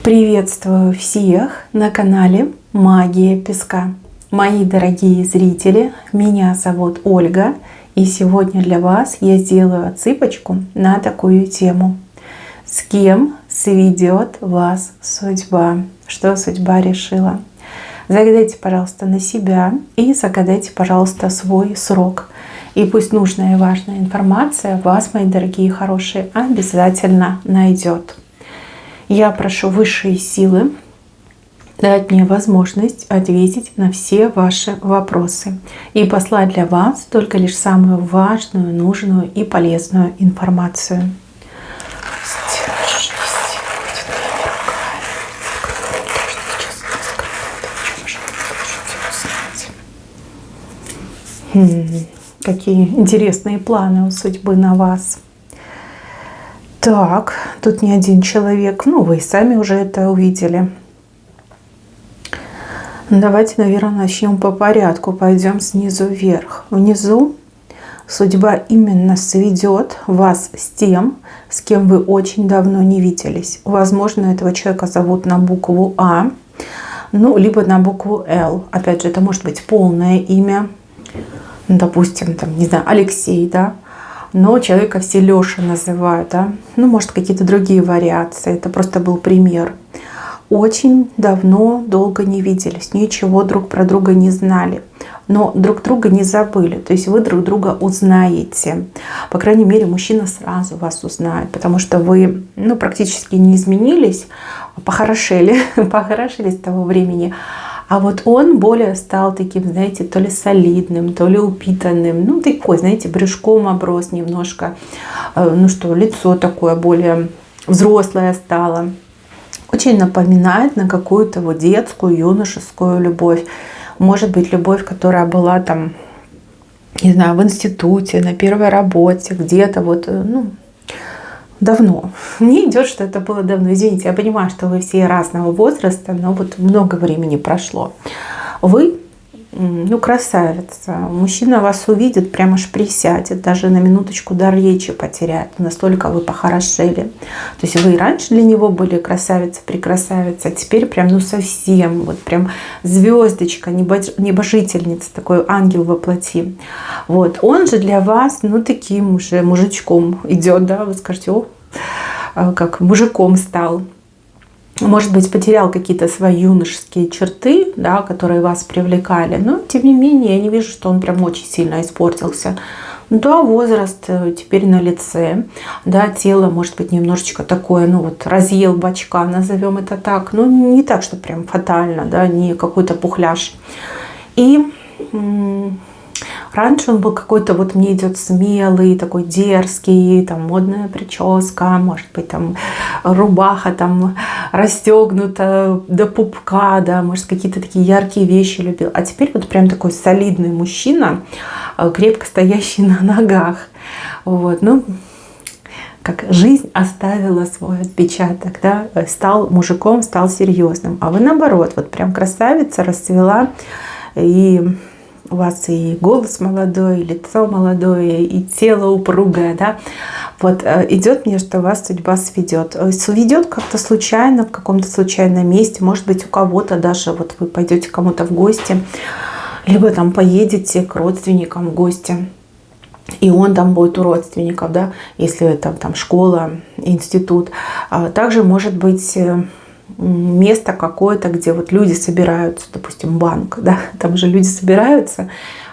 Приветствую всех на канале Магия Песка. Мои дорогие зрители, меня зовут Ольга, и сегодня для вас я сделаю отсыпочку на такую тему. С кем сведет вас судьба? Что судьба решила? Загадайте, пожалуйста, на себя и загадайте, пожалуйста, свой срок. И пусть нужная и важная информация вас, мои дорогие хорошие, обязательно найдет. Я прошу высшие силы дать мне возможность ответить на все ваши вопросы и послать для вас только лишь самую важную, нужную и полезную информацию. Какие интересные планы у судьбы на вас. Так, тут не один человек, вы и сами уже это увидели. Давайте, наверное, начнем по порядку, пойдем снизу вверх. Внизу судьба именно сведет вас с тем, с кем вы очень давно не виделись. Возможно, этого человека зовут на букву А, либо на букву Л. Опять же, это может быть полное имя, допустим, не знаю, Алексей, да? Но человека все Леша называют, да? Может, какие-то другие вариации. Это просто был пример. Очень давно, долго не виделись, ничего друг про друга не знали, но друг друга не забыли. То есть вы друг друга узнаете. По крайней мере, мужчина сразу вас узнает, потому что вы практически не изменились, похорошели с того времени. А вот он более стал таким, знаете, то ли солидным, то ли упитанным. Такой, знаете, брюшком оброс немножко. Лицо такое более взрослое стало. Очень напоминает на какую-то детскую, юношескую любовь. Может быть, любовь, которая была не знаю, в институте, на первой работе, где-то давно. Мне идет, что это было давно. Извините, я понимаю, что вы все разного возраста, но много времени прошло. Вы, красавица. Мужчина вас увидит, прямо аж присядет, даже на минуточку дар речи потеряет. Настолько вы похорошели. То есть вы и раньше для него были красавица, а теперь прям совсем, прям звездочка, небожительница, такой ангел во плоти. Он же для вас, таким уже мужичком идет, да, вы скажете, как мужиком стал. Может быть, потерял какие-то свои юношеские черты, да, которые вас привлекали, но тем не менее я не вижу, что он прям очень сильно испортился. Да, возраст теперь на лице, да, тело может быть немножечко такое, разъел бочка, назовем это так, не так, что прям фатально, да, не какой-то пухляж. И раньше он был какой-то, мне идет смелый, такой дерзкий, модная прическа, может быть, рубаха расстегнута до пупка, да, может, какие-то такие яркие вещи любил. А теперь прям такой солидный мужчина, крепко стоящий на ногах. Как жизнь оставила свой отпечаток, да, стал мужиком, стал серьезным. А вы наоборот, прям красавица, расцвела, и у вас и голос молодой, и лицо молодое, и тело упругое, да. Идет мне, что вас судьба сведет. Сведет как-то случайно, в каком-то случайном месте. Может быть, у кого-то даже вы пойдете к кому-то в гости, либо поедете к родственникам в гости, и он будет у родственников, да, если это школа, институт. Также может быть место какое-то, где люди собираются, допустим, банк, да, там же люди собираются,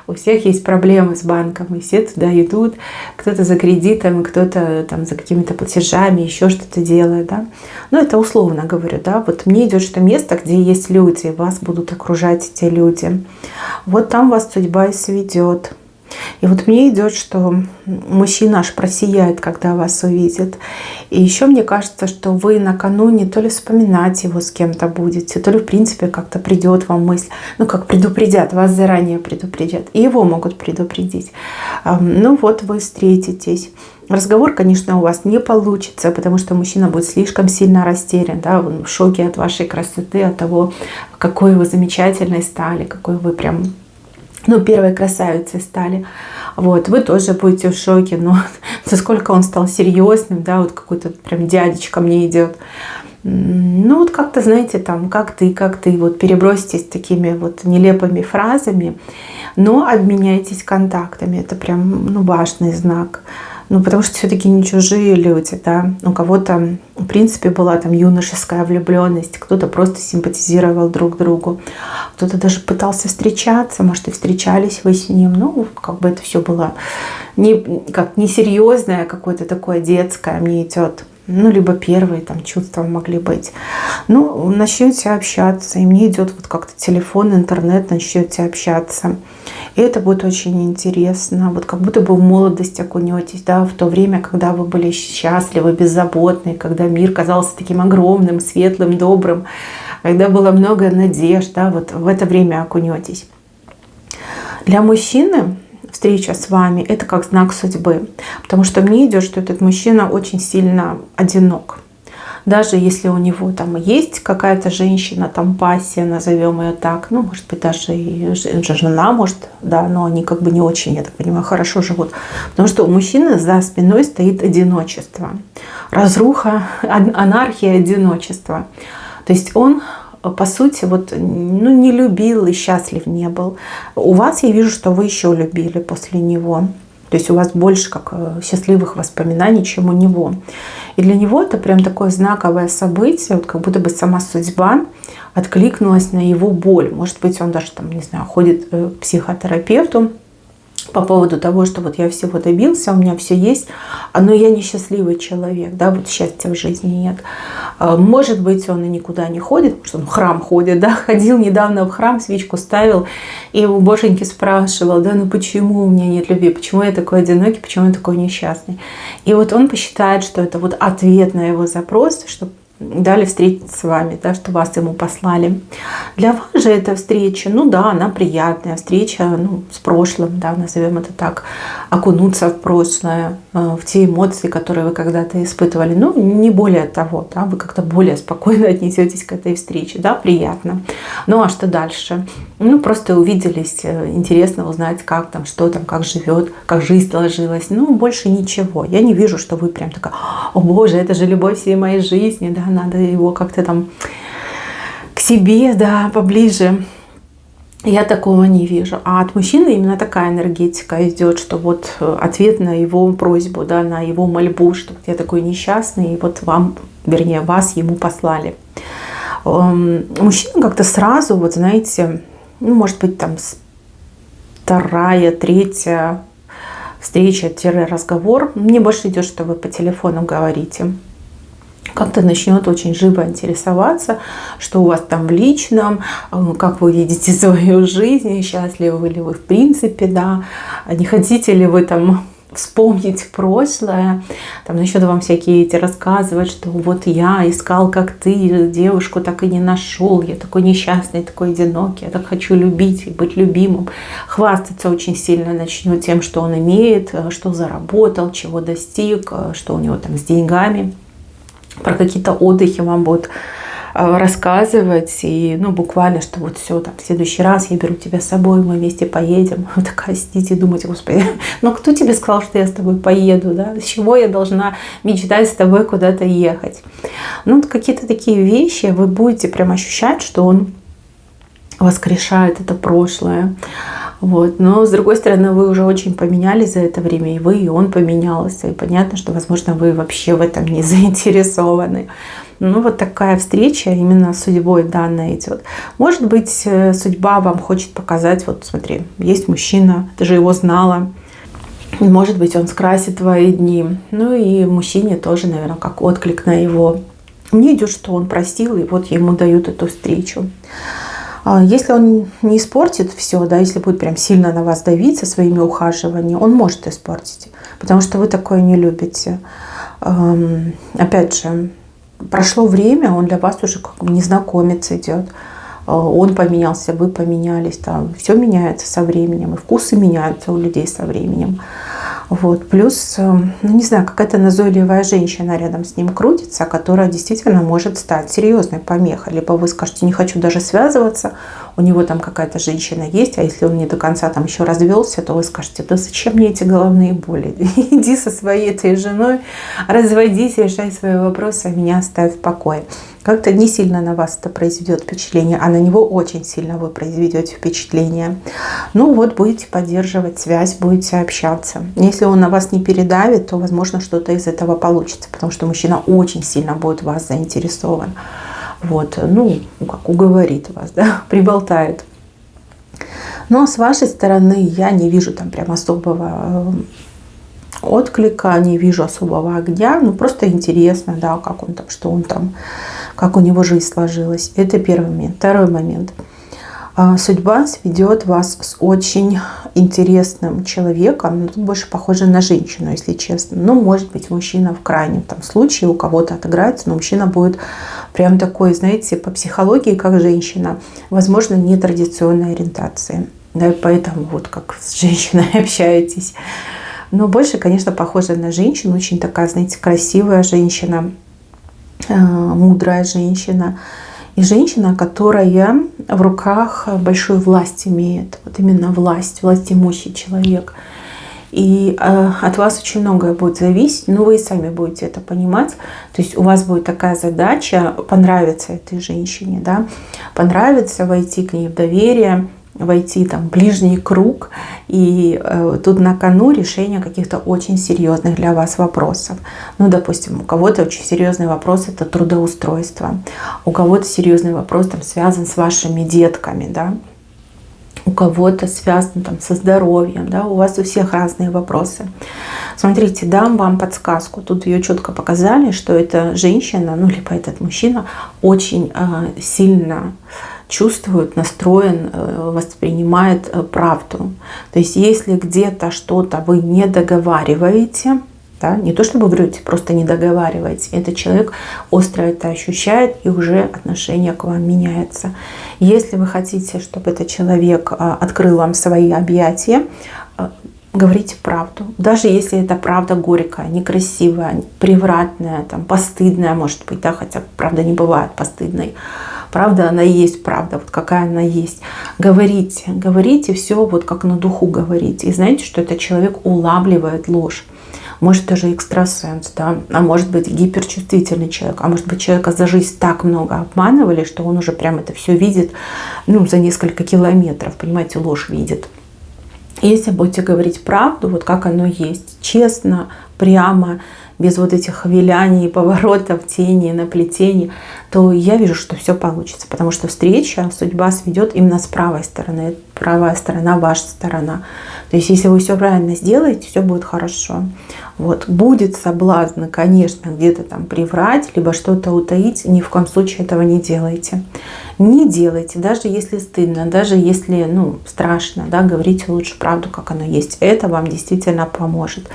у всех есть проблемы с банком, и все туда идут, кто-то за кредитом, кто-то за какими-то платежами, еще что-то делает, да. Это условно говорю, да. Мне идет, что место, где есть люди, вас будут окружать эти люди. Там вас судьба и сведет. И мне идет, что мужчина аж просияет, когда вас увидит. И еще мне кажется, что вы накануне то ли вспоминать его с кем-то будете, то ли в принципе как-то придет вам мысль, как предупредят, вас заранее предупредят. И его могут предупредить. Вы встретитесь. Разговор, конечно, у вас не получится, потому что мужчина будет слишком сильно растерян, да, он в шоке от вашей красоты, от того, какой вы замечательной стали, какой вы прям первой красавицей стали. Вы тоже будете в шоке, но насколько он стал серьезным, да, какой-то прям дядечка мне идет. Ну вот как-то, знаете, там, как ты, вот переброситесь такими вот нелепыми фразами, но обменяйтесь контактами. Это прям, ну, важный знак. Ну, потому что все-таки не чужие люди, да. У кого-то, в принципе, была там юношеская влюбленность, кто-то просто симпатизировал друг другу, кто-то даже пытался встречаться, может, и встречались вы с ним. Ну, как бы это все было несерьезное, какое-то такое детское, мне идет. Ну, либо первые там чувства могли быть. Ну, начнете общаться, и мне идет вот как-то телефон, интернет, начнете общаться. И это будет очень интересно. Вот как будто бы в молодость окунетесь, да, в то время, когда вы были счастливы, беззаботны, когда мир казался таким огромным, светлым, добрым, когда было много надежд, да, вот в это время окунетесь. Для мужчины встреча с вами — это как знак судьбы, потому что мне идет, что этот мужчина очень сильно одинок. Даже если у него там есть какая-то женщина, там пассия, назовем ее так, ну, может быть, даже и жена, может, да, но они как бы не очень, я так понимаю, хорошо живут. Потому что у мужчины за спиной стоит одиночество, разруха, анархия, одиночество. То есть он, по сути, вот, ну, не любил и счастлив не был. У вас я вижу, что вы еще любили после него. То есть у вас больше как счастливых воспоминаний, чем у него. И для него это прям такое знаковое событие, вот как будто бы сама судьба откликнулась на его боль. Может быть, он даже там, не знаю, ходит к психотерапевту по поводу того, что вот я всего добился, у меня все есть, но я несчастливый человек, да, вот счастья в жизни нет. Может быть, он и никуда не ходит, потому что он в храм ходит, да, ходил недавно в храм, свечку ставил, и у Боженьки спрашивал, да, ну почему у меня нет любви, почему я такой одинокий, почему я такой несчастный. И вот он посчитает, что это вот ответ на его запрос, что дали встретиться с вами, да, что вас ему послали. Для вас же эта встреча, ну да, она приятная, встреча, ну, с прошлым, да, назовем это так, окунуться в прошлое, в те эмоции, которые вы когда-то испытывали, ну, не более того, да, вы как-то более спокойно отнесетесь к этой встрече, да, приятно. Ну, а что дальше? Ну, просто увиделись, интересно узнать, как там, что там, как живет, как жизнь сложилась, ну, больше ничего. Я не вижу, что вы прям такая, о боже, это же любовь всей моей жизни, да, надо его как-то там к себе, да, поближе. Я такого не вижу. А от мужчины именно такая энергетика идет, что вот ответ на его просьбу, да, на его мольбу, что я такой несчастный, и вот вам, вернее, вас ему послали. Мужчина как-то сразу, вот знаете, ну, может быть, там вторая, третья встреча-разговор, мне больше идет, что вы по телефону говорите. Как-то начнет очень живо интересоваться, что у вас там в личном, как вы видите свою жизнь, счастливы ли вы в принципе, да, не хотите ли вы там вспомнить прошлое, там начнет вам всякие эти рассказывать, что вот я искал, как ты, девушку так и не нашел, я такой несчастный, такой одинокий, я так хочу любить и быть любимым. Хвастаться очень сильно начнет тем, что он имеет, что заработал, чего достиг, что у него там с деньгами. Про какие-то отдыхи вам будут рассказывать, и ну буквально, что вот все, там, в следующий раз я беру тебя с собой, мы вместе поедем. Вы такая сидите и думаете, господи, ну кто тебе сказал, что я с тобой поеду, да? С чего я должна мечтать с тобой куда-то ехать? Ну вот какие-то такие вещи вы будете прям ощущать, что он воскрешает это прошлое. Вот. Но, с другой стороны, вы уже очень поменялись за это время, и вы, и он поменялся. И понятно, что, возможно, вы вообще в этом не заинтересованы. Ну, вот такая встреча именно с судьбой данная идет. Может быть, судьба вам хочет показать, вот смотри, есть мужчина, ты же его знала. Может быть, он скрасит твои дни. Ну, и мужчине тоже, наверное, как отклик на его. Мне идет, что он простил, и вот ему дают эту встречу. Если он не испортит все, да, если будет прям сильно на вас давить со своими ухаживаниями, он может испортить, потому что вы такое не любите. Опять же, прошло время, он для вас уже как незнакомец идет. Он поменялся, вы поменялись, там все меняется со временем, и вкусы меняются у людей со временем. Вот. Плюс, ну, не знаю, какая-то назойливая женщина рядом с ним крутится, которая действительно может стать серьезной помехой. Либо вы скажете, не хочу даже связываться, у него там какая-то женщина есть, а если он не до конца там еще развелся, то вы скажете: да зачем мне эти головные боли? Иди со своей этой женой, разводись, решай свои вопросы, а меня оставь в покое. Как-то не сильно на вас это произведет впечатление, а на него очень сильно вы произведете впечатление. Ну вот, будете поддерживать связь, будете общаться. Если он на вас не передавит, то, возможно, что-то из этого получится, потому что мужчина очень сильно будет в вас заинтересован. Вот, ну, как уговорит вас, да, приболтает. Но с вашей стороны я не вижу там прям особого отклика, не вижу особого огня, ну просто интересно, да, как он там, что он там, как у него жизнь сложилась. Это первый момент. Второй момент. Судьба сведет вас с очень интересным человеком, но тут больше похоже на женщину, если честно. Ну, может быть, мужчина в крайнем там случае у кого-то отыграется, но мужчина будет прям такой, знаете, по психологии, как женщина, возможно, нетрадиционной ориентации. Да, и поэтому вот как с женщиной общаетесь. Но больше, конечно, похоже на женщину, очень такая, знаете, красивая женщина, мудрая женщина. И женщина, которая в руках большую власть имеет. Вот именно власть имущий человек. И от вас очень многое будет зависеть, но вы и сами будете это понимать. То есть у вас будет такая задача понравиться этой женщине, да? Понравиться, войти к ней в доверие, войти там в ближний круг. И тут на кону решение каких-то очень серьезных для вас вопросов. Ну, допустим, у кого-то очень серьезный вопрос — это трудоустройство. У кого-то серьезный вопрос там связан с вашими детками, да. У кого-то связан там со здоровьем, да. У вас у всех разные вопросы. Смотрите, дам вам подсказку. Тут ее четко показали, что эта женщина, ну, либо этот мужчина очень сильно чувствует, настроен, воспринимает правду. То есть если где-то что-то вы не договариваете, да, не то чтобы врете, просто не договариваете, этот человек остро это ощущает, и уже отношение к вам меняется. Если вы хотите, чтобы этот человек открыл вам свои объятия, говорите правду. Даже если это правда горькая, некрасивая, превратная, там, постыдная, может быть, да, хотя правда не бывает постыдной. Правда, она и есть правда, вот какая она есть. Говорите все вот как на духу говорите. И знаете, что этот человек улавливает ложь. Может, даже экстрасенс, да, а может быть гиперчувствительный человек, а может быть человека за жизнь так много обманывали, что он уже прям это все видит, ну, за несколько километров, понимаете, ложь видит. Если будете говорить правду, вот как оно есть, честно, прямо, без вот этих виляний, поворотов, тени, наплетений, то я вижу, что все получится. Потому что встреча, судьба сведет именно с правой стороны. Правая сторона — ваша сторона. То есть если вы все правильно сделаете, все будет хорошо. Вот. Будет соблазн, конечно, где-то там приврать, либо что-то утаить. Ни в коем случае этого не делайте. Не делайте, даже если стыдно, даже если, ну, страшно, да, говорите лучше правду, как оно есть. Это вам действительно поможет.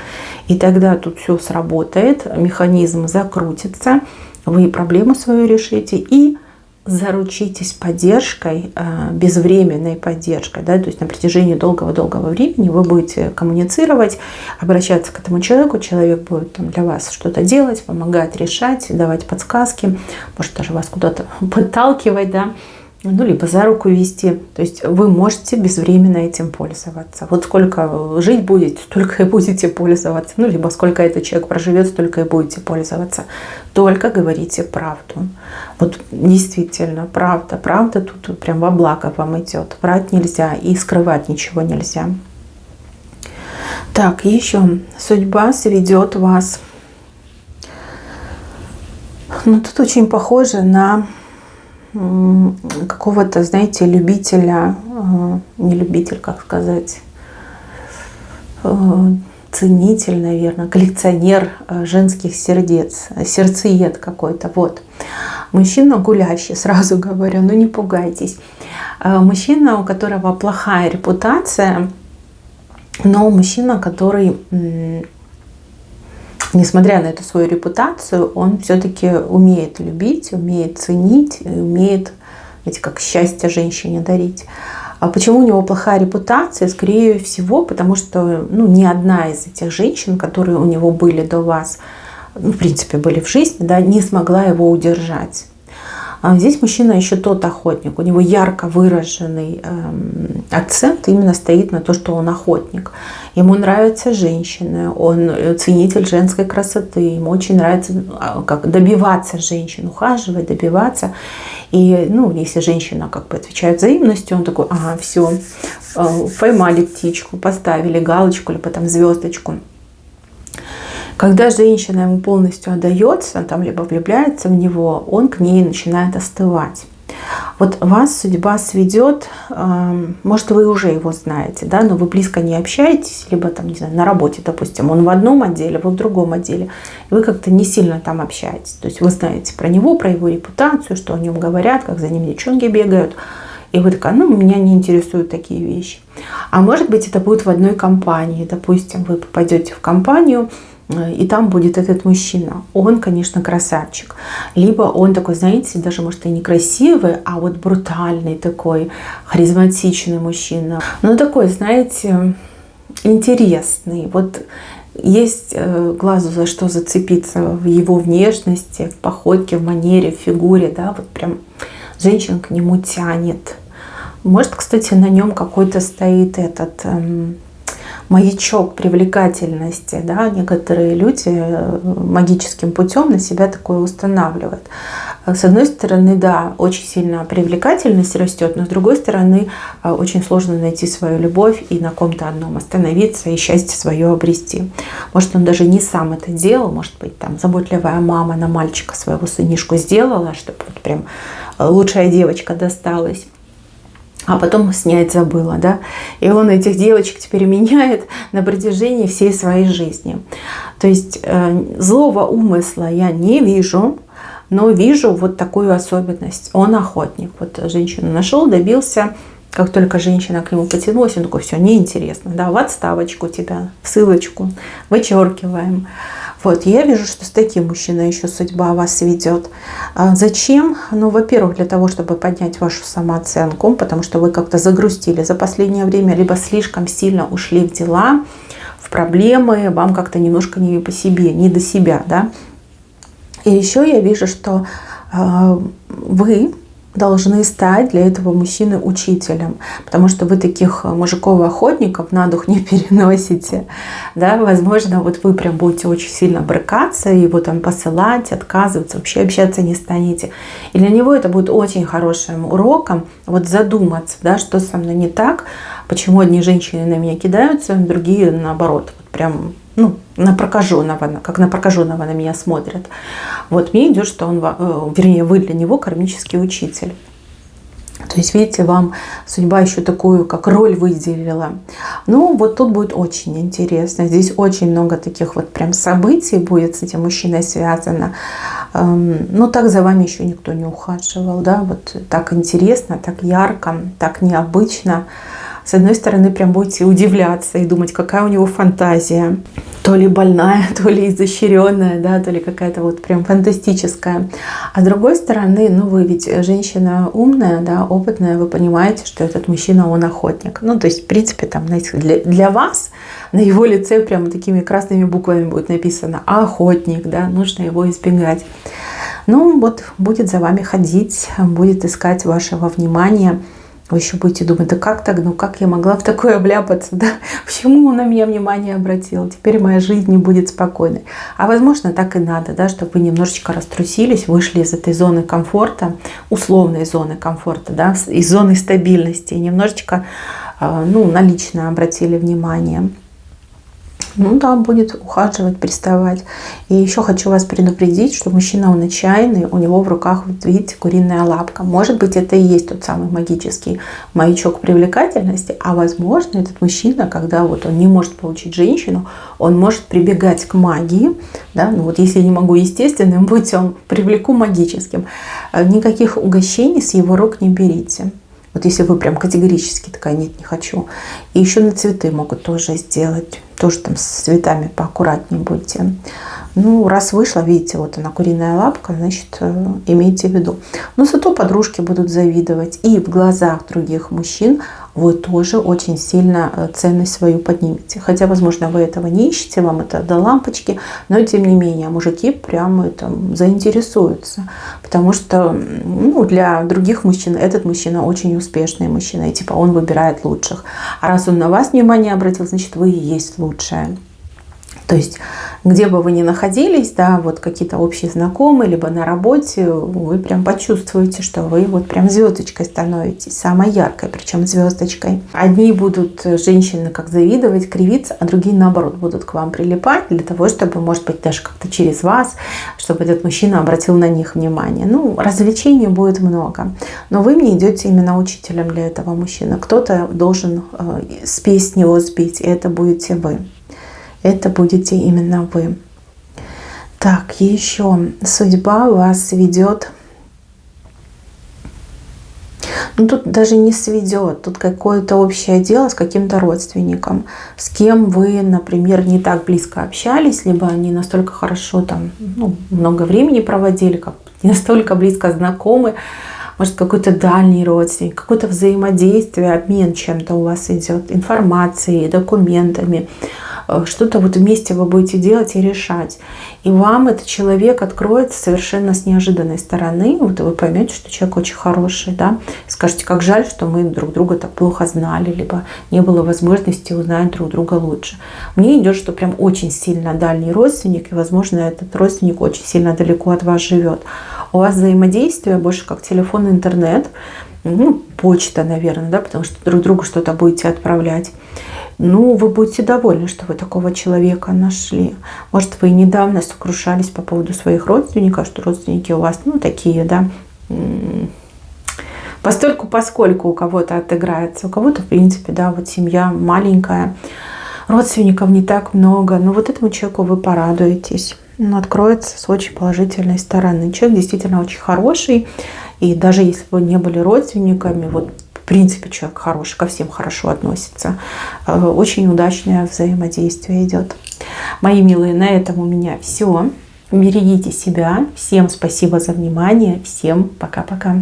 И тогда тут все сработает, механизм закрутится, вы проблему свою решите и заручитесь поддержкой, безвременной поддержкой. Да? То есть на протяжении долгого-долгого времени вы будете коммуницировать, обращаться к этому человеку. Человек будет там для вас что-то делать, помогать решать, давать подсказки, может даже вас куда-то подталкивать, да? Ну, либо за руку вести. То есть вы можете безвременно этим пользоваться. Вот сколько жить будете, столько и будете пользоваться. Ну, либо сколько этот человек проживет, столько и будете пользоваться. Только говорите правду. Вот действительно, правда. Правда тут прям во благо вам идет. Врать нельзя и скрывать ничего нельзя. Так, еще судьба сведет вас. Ну, тут очень похоже на какого-то, знаете, любителя, не любитель, как сказать, ценитель, наверное, коллекционер женских сердец, сердцеед какой-то. Вот. Мужчина гулящий, сразу говорю, ну не пугайтесь. Мужчина, у которого плохая репутация, но мужчина, который, несмотря на эту свою репутацию, он все-таки умеет любить, умеет ценить, умеет, знаете, как счастье женщине дарить. А почему у него плохая репутация? Скорее всего, потому что ни одна из этих женщин, которые у него были до вас, в принципе, были в жизни, да, не смогла его удержать. А здесь мужчина еще тот охотник. У него ярко выраженный акцент именно стоит на то, что он охотник. Ему нравятся женщины, он ценитель женской красоты, ему очень нравится как добиваться женщин, ухаживать, добиваться. И, ну, если женщина как бы отвечает взаимностью, он такой, ага, все, поймали птичку, поставили галочку, либо там звездочку. Когда женщина ему полностью отдается, там, либо влюбляется в него, он к ней начинает остывать. Вот вас судьба сведет, может, вы уже его знаете, да, но вы близко не общаетесь, либо там, не знаю, на работе, допустим, он в одном отделе, вы в другом отделе, и вы как-то не сильно там общаетесь. То есть вы знаете про него, про его репутацию, что о нем говорят, как за ним девчонки бегают. И вы такая, ну, меня не интересуют такие вещи. А может быть, это будет в одной компании. Допустим, вы попадете в компанию, и там будет этот мужчина. Он, конечно, красавчик. Либо он такой, знаете, даже, может, и не красивый, а вот брутальный такой, харизматичный мужчина. Но такой, знаете, интересный. Вот есть глазу за что зацепиться в его внешности, в походке, в манере, в фигуре, да, вот прям женщин к нему тянет. Может, кстати, на нем какой-то стоит этот маячок привлекательности, да, некоторые люди магическим путем на себя такое устанавливают. С одной стороны, да, очень сильно привлекательность растет, но с другой стороны, очень сложно найти свою любовь и на ком-то одном остановиться и счастье свое обрести. Может, он даже не сам это делал, может быть, там заботливая мама на мальчика своего сынишку сделала, чтобы вот прям лучшая девочка досталась. А потом снять забыла, да, и он этих девочек теперь меняет на протяжении всей своей жизни. То есть злого умысла я не вижу, но вижу вот такую особенность. Он охотник. Вот женщину нашел, добился. Как только женщина к нему потянулась, он такой, все, неинтересно, да, в отставочку тебя, в ссылочку, вычеркиваем. Вот, я вижу, что с таким мужчиной еще судьба вас ведет. Зачем? Ну, во-первых, для того, чтобы поднять вашу самооценку, потому что вы как-то загрустили за последнее время, либо слишком сильно ушли в дела, в проблемы, вам как-то немножко не по себе, не до себя, да. И еще я вижу, что вы должны стать для этого мужчины учителем, потому что вы таких мужиков-охотников на дух не переносите, да, возможно, вот вы прям будете очень сильно брыкаться, его там посылать, отказываться, вообще общаться не станете. И для него это будет очень хорошим уроком вот задуматься, да, что со мной не так, почему одни женщины на меня кидаются, другие наоборот, вот прям, ну, на прокаженного, как на прокаженного на меня смотрят. Вот мне идет, что он, вернее, вы для него кармический учитель. То есть, видите, вам судьба еще такую, как роль выделила. Ну, вот тут будет очень интересно. Здесь очень много таких вот прям событий будет с этим мужчиной связано. Ну, так за вами еще никто не ухаживал, да, вот так интересно, так ярко, так необычно. С одной стороны, прям будете удивляться и думать, какая у него фантазия. То ли больная, то ли изощренная, да, то ли какая-то вот прям фантастическая. А с другой стороны, ну вы ведь женщина умная, да, опытная, вы понимаете, что этот мужчина, он охотник. Ну, то есть, в принципе, там для вас на его лице прямо такими красными буквами будет написано «охотник», да, нужно его избегать. Ну, вот будет за вами ходить, будет искать вашего внимания. Вы еще будете думать, да как так, ну как я могла в такое обляпаться, да? Почему он на меня внимание обратил? Теперь моя жизнь не будет спокойной. А возможно, так и надо, да, чтобы вы немножечко раструсились, вышли из этой зоны комфорта, условной зоны комфорта, да, из зоны стабильности, и немножечко, ну, на личное обратили внимание. Ну да, будет ухаживать, приставать. И еще хочу вас предупредить, что мужчина, он отчаянный, у него в руках, вот видите, куриная лапка. Может быть, это и есть тот самый магический маячок привлекательности, а возможно, этот мужчина, когда вот он не может получить женщину, он может прибегать к магии, да, ну вот если не могу естественным путем, привлеку магическим. Никаких угощений с его рук не берите. Вот если вы прям категорически такая, нет, не хочу. И еще на цветы могут тоже сделать. Тоже там с цветами поаккуратнее будьте. Ну, раз вышла, видите, вот она куриная лапка, значит, имейте в виду. Но зато подружки будут завидовать. И в глазах других мужчин вы тоже очень сильно ценность свою поднимете. Хотя, возможно, вы этого не ищете, вам это до лампочки, но тем не менее мужики прямо там заинтересуются. Потому что для других мужчин этот мужчина очень успешный мужчина, и типа он выбирает лучших. А раз он на вас внимание обратил, значит, вы и есть лучшая. То есть, где бы вы ни находились, да, вот какие-то общие знакомые, либо на работе, вы прям почувствуете, что вы вот прям звездочкой становитесь, самой яркой, причем звездочкой. Одни будут женщины как завидовать, кривиться, а другие наоборот будут к вам прилипать для того, чтобы, может быть, даже как-то через вас, чтобы этот мужчина обратил на них внимание. Ну, развлечений будет много, но вы мне идете именно учителем для этого мужчины. Кто-то должен спесь с него сбить, и это будете вы. Это будете именно вы. Так, еще судьба вас ведет. Ну, тут даже не сведет. Тут какое-то общее дело с каким-то родственником, с кем вы, например, не так близко общались, либо не настолько хорошо там, много времени проводили, как не настолько близко знакомы. Может, какой-то дальний родственник, какое-то взаимодействие, обмен чем-то у вас идет, информацией, документами. Что-то вот вместе вы будете делать и решать. И вам этот человек откроется совершенно с неожиданной стороны. Вот вы поймете, что человек очень хороший, да. Скажете, как жаль, что мы друг друга так плохо знали, либо не было возможности узнать друг друга лучше. Мне идет, что прям очень сильно дальний родственник, и, возможно, этот родственник очень сильно далеко от вас живет. У вас взаимодействие больше как телефон, интернет, почта, наверное, да, потому что друг другу что-то будете отправлять. Вы будете довольны, что вы такого человека нашли. Может, вы недавно сокрушались по поводу своих родственников, что родственники у вас, такие, да, постольку поскольку у кого-то отыграется, у кого-то, в принципе, да, вот семья маленькая, родственников не так много, но вот этому человеку вы порадуетесь. Он откроется с очень положительной стороны. Человек действительно очень хороший, и даже если бы вы не были родственниками, вот в принципе человек хороший, ко всем хорошо относится. Очень удачное взаимодействие идет. Мои милые, на этом у меня все. Берегите себя. Всем спасибо за внимание. Всем пока-пока.